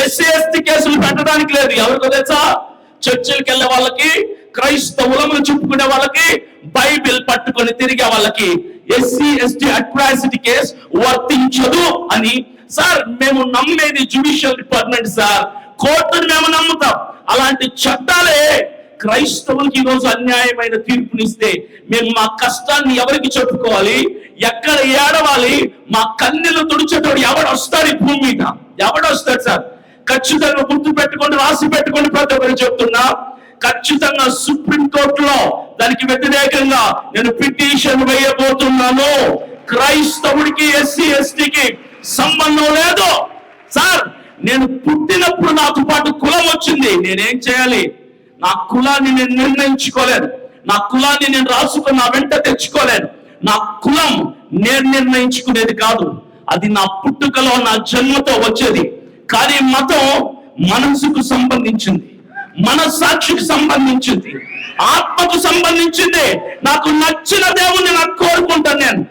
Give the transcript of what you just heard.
SC ST కేసులు పెట్టడానికి లేదు. ఎవరికో తెలుసా? చర్చిలకు వెళ్ళే వాళ్ళకి, క్రైస్తవులను చెప్పుకునే వాళ్ళకి, బైబిల్ పట్టుకొని తిరిగే వాళ్ళకి ఎస్సీ ఎస్టీ అట్రాసిటీ కేసు వర్తించదు అని. సార్, మేము నమ్మేది జ్యుడిషియల్ డిపార్ట్మెంట్ సార్, కోర్టును మేము నమ్ముతాం. అలాంటి చట్టాలే క్రైస్తవులకి ఈరోజు అన్యాయమైన తీర్పునిస్తే మేము మా కష్టాన్ని ఎవరికి చెప్పుకోవాలి? ఎక్కడ ఏడవాలి? మా కన్నీళ్లు తుడిచేటోడు ఎవడొస్తాడు ఈ భూమి మీద? ఎవడొస్తాడు సార్? ఖచ్చితంగా గుర్తు పెట్టుకొని, రాసి పెట్టుకొని ప్రతి ఒక్కరు చెప్తున్నా, ఖచ్చితంగా సుప్రీం కోర్టులో దానికి వ్యతిరేకంగా నేను పిటిషన్ వేయబోతున్నాను. క్రైస్తవుడికి ఎస్సీ ఎస్టీకి సంబంధం లేదు సార్. నేను పుట్టినప్పుడు నాకు పాటు కులం వచ్చింది, నేనేం చేయాలి? నా కులాన్ని నేను నిర్ణయించుకోలేను. నా కులాన్ని నేను రాసుకొని నా వెంట తెచ్చుకోలేను. నా కులం నేను నిర్ణయించుకునేది కాదు, అది నా పుట్టుకలో, నా జన్మతో వచ్చేది. కానీ మతం మనసుకు సంబంధించింది, మనస్సాక్షికి సంబంధించింది, ఆత్మకు సంబంధించింది. నాకు నచ్చిన దేవుణ్ణి నాకు కోరుకుంటాను నేను.